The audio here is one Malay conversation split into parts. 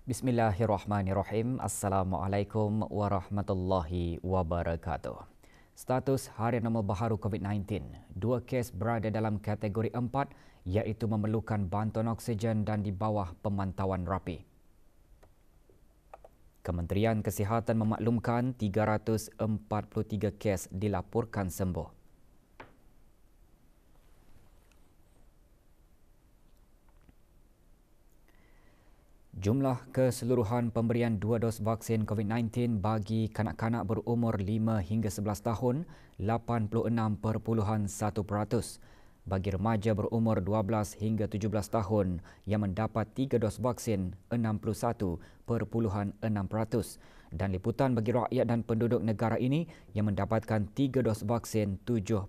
Bismillahirrahmanirrahim. Assalamualaikum warahmatullahi wabarakatuh. Status harian normal baharu COVID-19. 2 kes berada dalam kategori 4 iaitu memerlukan bantuan oksigen dan di bawah pemantauan rapi. Kementerian Kesihatan memaklumkan 343 kes dilaporkan sembuh. Jumlah keseluruhan pemberian 2 dos vaksin COVID-19 bagi kanak-kanak berumur 5 hingga 11 tahun 86.1%. Bagi remaja berumur 12 hingga 17 tahun yang mendapat 3 dos vaksin 61.6%. Dan liputan bagi rakyat dan penduduk negara ini yang mendapatkan 3 dos vaksin 78.6%.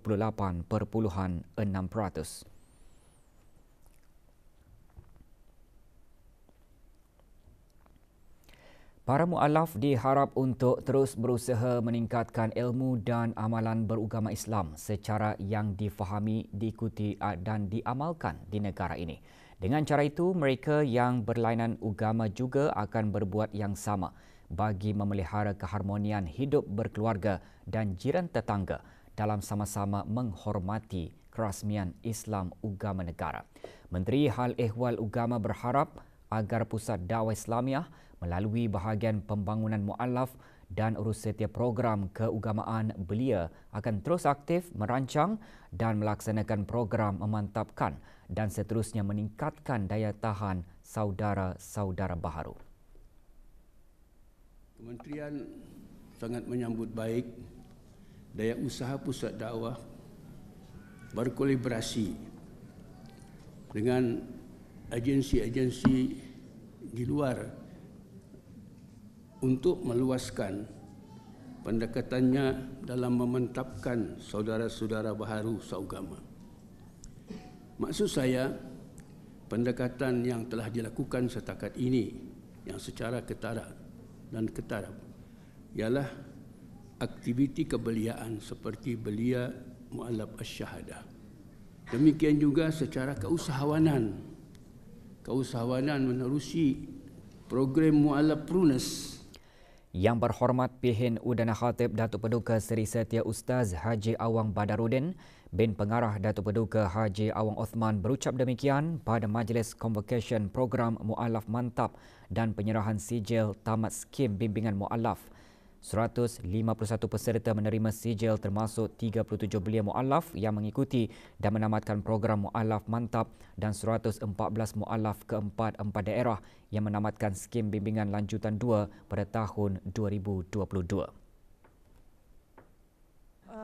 Para mu'alaf diharap untuk terus berusaha meningkatkan ilmu dan amalan beragama Islam secara yang difahami, diikuti dan diamalkan di negara ini. Dengan cara itu, mereka yang berlainan agama juga akan berbuat yang sama bagi memelihara keharmonian hidup berkeluarga dan jiran tetangga dalam sama-sama menghormati kerasmian Islam agama negara. Menteri Hal Ehwal Agama berharap agar Pusat Dakwah Islamiah melalui bahagian pembangunan mu'alaf dan urus setiap program keagamaan belia akan terus aktif merancang dan melaksanakan program memantapkan dan seterusnya meningkatkan daya tahan saudara-saudara baharu. Kementerian sangat menyambut baik daya usaha Pusat Dakwah berkolaborasi dengan agensi-agensi di luar untuk meluaskan pendekatannya dalam memantapkan saudara-saudara baharu seagama. Maksud saya, pendekatan yang telah dilakukan setakat ini yang secara ketara dan ketaraf ialah aktiviti kebeliaan seperti belia mu'alaf asy-syahadah. Demikian juga secara keusahawanan menerusi program mu'alaf Prunus. Yang berhormat Pihin Udana Khatib Datuk Paduka Seri Setia Ustaz Haji Awang Badarudin bin Pengarah Datuk Paduka Haji Awang Othman berucap demikian pada Majlis Convocation Program Mu'alaf Mantap dan penyerahan sijil tamat skim bimbingan mu'alaf. 151 peserta menerima sijil termasuk 37 belia mu'alaf yang mengikuti dan menamatkan program mu'alaf mantap dan 114 mu'alaf keempat-empat daerah yang menamatkan skim bimbingan lanjutan 2 pada tahun 2022.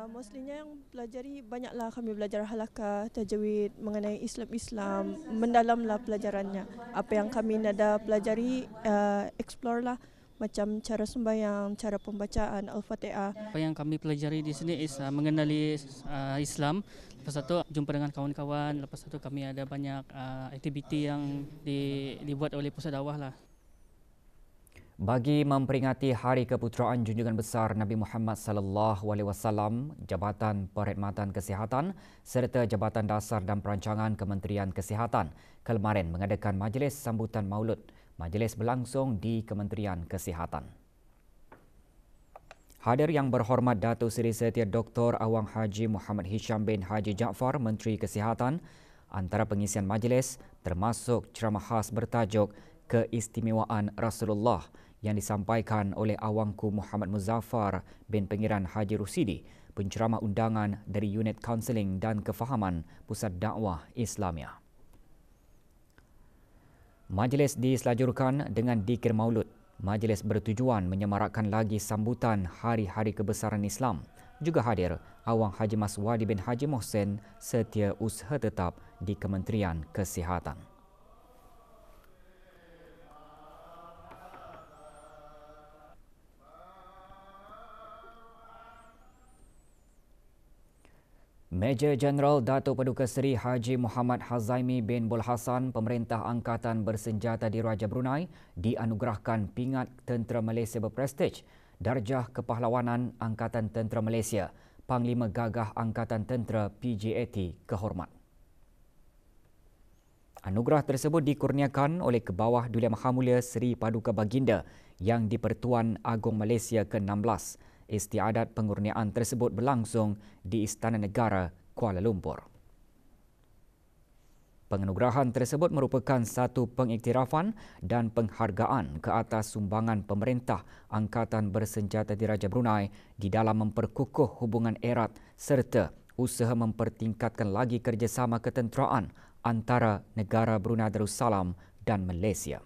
Mostlynya yang pelajari, banyaklah kami belajar halakah, tajwid, mengenai Islam, mendalamlah pelajarannya. Apa yang kami ada pelajari, explore lah. Macam cara sembahyang, cara pembacaan Al-Fatihah. Apa yang kami pelajari di sini mengenali Islam. Lepas itu jumpa dengan kawan-kawan. Lepas itu kami ada banyak aktiviti yang dibuat oleh Pusat Dakwah lah. Bagi memperingati Hari Keputeraan Junjungan Besar Nabi Muhammad sallallahu alaihi wasallam, Jabatan Perkhidmatan Kesihatan serta Jabatan Dasar dan Perancangan Kementerian Kesihatan kemarin mengadakan majlis sambutan Maulud. Majlis berlangsung di Kementerian Kesihatan. Hadir yang berhormat Datuk Seri Setia Dr. Awang Haji Muhammad Hisham bin Haji Jaafar, Menteri Kesihatan. Antara pengisian majlis termasuk ceramah khas bertajuk Keistimewaan Rasulullah yang disampaikan oleh Awangku Muhammad Muzaffar bin Pengiran Haji Rusidi, penceramah undangan dari Unit Kaunseling dan Kefahaman Pusat Dakwah Islamiah. Majlis diselajurkan dengan dikir maulud. Majlis bertujuan menyemarakkan lagi sambutan hari-hari kebesaran Islam. Juga hadir Awang Haji Maswadi bin Haji Mohsen, Setia Usaha Tetap di Kementerian Kesihatan. Major Jeneral Datuk Paduka Seri Haji Muhammad Hazaimi bin Bul Hassan, Pemerintah Angkatan Bersenjata di Raja Brunei, dianugerahkan pingat Tentera Malaysia berprestij, Darjah Kepahlawanan Angkatan Tentera Malaysia, Panglima Gagah Angkatan Tentera PJAT Kehormat. Anugerah tersebut dikurniakan oleh Kebawah Duli Maha Mulia Seri Paduka Baginda Yang di-Pertuan Agong Malaysia ke-16. Istiadat pengurniaan tersebut berlangsung di Istana Negara, Kuala Lumpur. Penganugerahan tersebut merupakan satu pengiktirafan dan penghargaan ke atas sumbangan pemerintah Angkatan Bersenjata Diraja Brunei di dalam memperkukuh hubungan erat serta usaha mempertingkatkan lagi kerjasama ketenteraan antara negara Brunei Darussalam dan Malaysia.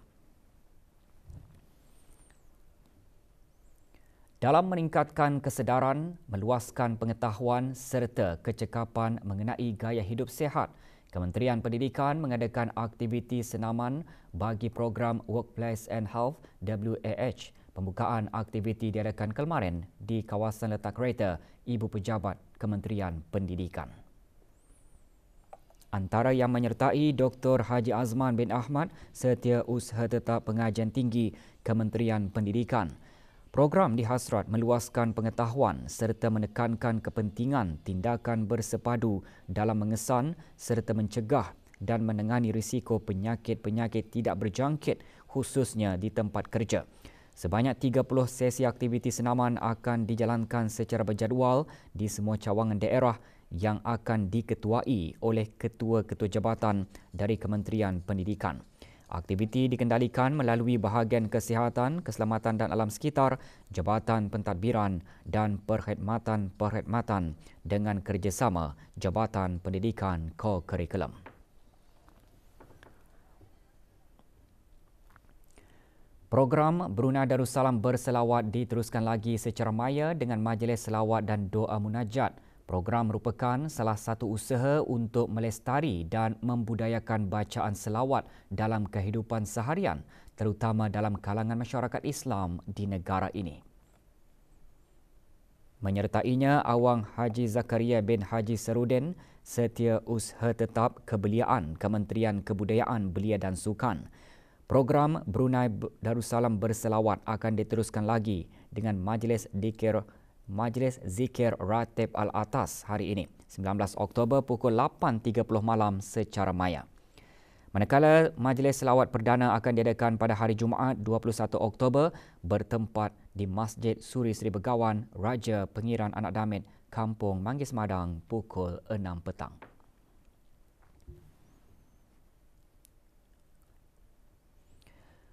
Dalam meningkatkan kesedaran, meluaskan pengetahuan serta kecekapan mengenai gaya hidup sihat, Kementerian Pendidikan mengadakan aktiviti senaman bagi program Workplace and Health WAH. Pembukaan aktiviti diadakan kemarin di kawasan letak kereta Ibu Pejabat Kementerian Pendidikan. Antara yang menyertai Dr. Haji Azman bin Ahmad, Setiausaha Tetap Pengajian Tinggi Kementerian Pendidikan. Program dihasrat meluaskan pengetahuan serta menekankan kepentingan tindakan bersepadu dalam mengesan serta mencegah dan menangani risiko penyakit-penyakit tidak berjangkit khususnya di tempat kerja. Sebanyak 30 sesi aktiviti senaman akan dijalankan secara berjadual di semua cawangan daerah yang akan diketuai oleh ketua-ketua jabatan dari Kementerian Pendidikan. Aktiviti dikendalikan melalui bahagian kesihatan, keselamatan dan alam sekitar, Jabatan Pentadbiran dan Perkhidmatan dengan kerjasama Jabatan Pendidikan Co-Curriculum. Program Brunei Darussalam Berselawat diteruskan lagi secara maya dengan majlis selawat dan doa munajat. Program merupakan salah satu usaha untuk melestari dan membudayakan bacaan selawat dalam kehidupan seharian, terutama dalam kalangan masyarakat Islam di negara ini. Menyertainya Awang Haji Zakaria bin Haji Sarudin, Setiausaha Tetap Kebeliaan Kementerian Kebudayaan, Belia dan Sukan. Program Brunei Darussalam Berselawat akan diteruskan lagi dengan Majlis Zikir Ratib Al-Atas hari ini, 19 Oktober pukul 8.30 malam secara maya. Manakala Majlis Selawat Perdana akan diadakan pada hari Jumaat 21 Oktober bertempat di Masjid Suri Seri Begawan, Raja Pengiran Anak Damit, Kampung Manggis Madang pukul 6 petang.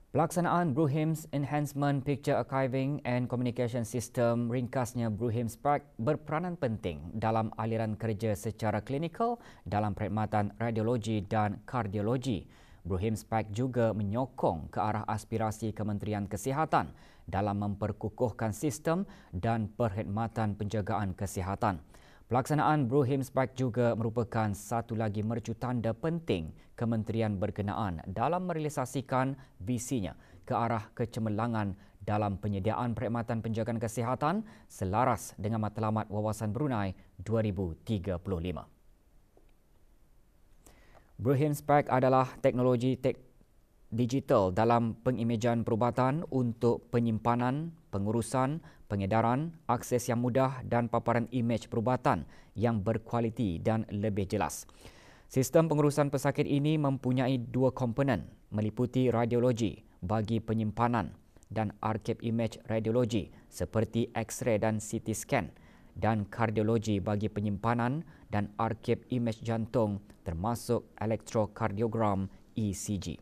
Pelaksanaan BRUHIMS Enhancement Picture Archiving and Communication System, ringkasnya BRUHIMS PAC, berperanan penting dalam aliran kerja secara klinikal dalam perkhidmatan radiologi dan kardiologi. BRUHIMS PAC juga menyokong ke arah aspirasi Kementerian Kesihatan dalam memperkukuhkan sistem dan perkhidmatan penjagaan kesihatan. Pelaksanaan BRUHIMS PAC juga merupakan satu lagi mercu tanda penting kementerian berkenaan dalam merealisasikan visinya ke arah kecemerlangan dalam penyediaan perkhidmatan penjagaan kesihatan selaras dengan matlamat Wawasan Brunei 2035. BRUHIMS PAC adalah teknologi digital dalam pengimejan perubatan untuk penyimpanan, pengurusan, pengedaran, akses yang mudah dan paparan imej perubatan yang berkualiti dan lebih jelas. Sistem pengurusan pesakit ini mempunyai dua komponen, meliputi radiologi bagi penyimpanan dan arkib imej radiologi seperti X-ray dan CT scan, dan kardiologi bagi penyimpanan dan arkib imej jantung termasuk elektrokardiogram ECG.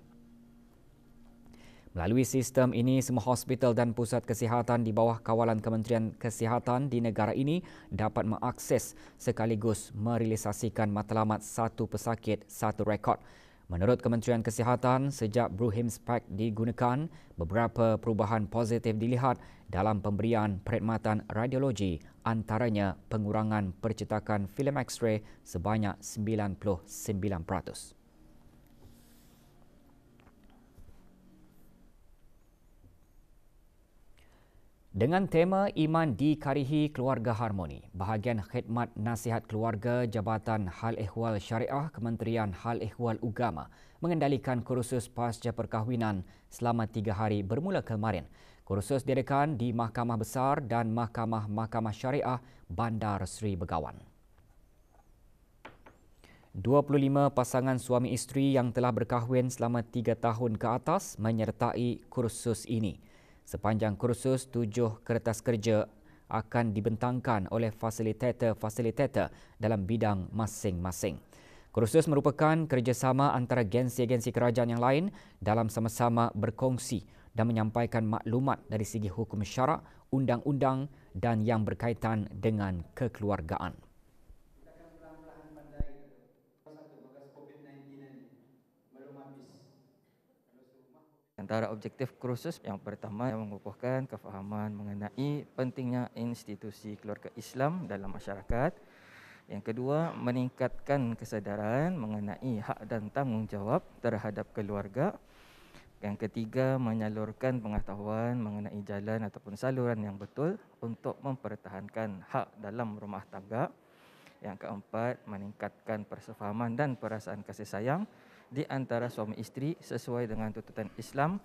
Melalui sistem ini, semua hospital dan pusat kesihatan di bawah kawalan Kementerian Kesihatan di negara ini dapat mengakses sekaligus merealisasikan matlamat satu pesakit, satu rekod. Menurut Kementerian Kesihatan, sejak BRUHIMS PAC digunakan, beberapa perubahan positif dilihat dalam pemberian perkhidmatan radiologi, antaranya pengurangan percetakan filem X-ray sebanyak 99%. Dengan tema Iman Dikarihi Keluarga Harmoni, bahagian khidmat nasihat keluarga Jabatan Hal Ehwal Syariah Kementerian Hal Ehwal Ugama mengendalikan kursus pasca perkahwinan selama 3 hari bermula kemarin. Kursus diadakan di Mahkamah Besar dan Mahkamah Syariah Bandar Seri Begawan. 25 pasangan suami isteri yang telah berkahwin selama 3 tahun ke atas menyertai kursus ini. Sepanjang kursus, 7 kertas kerja akan dibentangkan oleh fasilitator-fasilitator dalam bidang masing-masing. Kursus merupakan kerjasama antara agensi-agensi kerajaan yang lain dalam sama-sama berkongsi dan menyampaikan maklumat dari segi hukum syarak, undang-undang dan yang berkaitan dengan kekeluargaan. Antara objektif kursus yang pertama yang mengukuhkan kefahaman mengenai pentingnya institusi keluarga Islam dalam masyarakat. Yang kedua, meningkatkan kesedaran mengenai hak dan tanggungjawab terhadap keluarga. Yang ketiga, menyalurkan pengetahuan mengenai jalan ataupun saluran yang betul untuk mempertahankan hak dalam rumah tangga. Yang keempat, meningkatkan persefahaman dan perasaan kasih sayang di antara suami isteri sesuai dengan tuntutan Islam.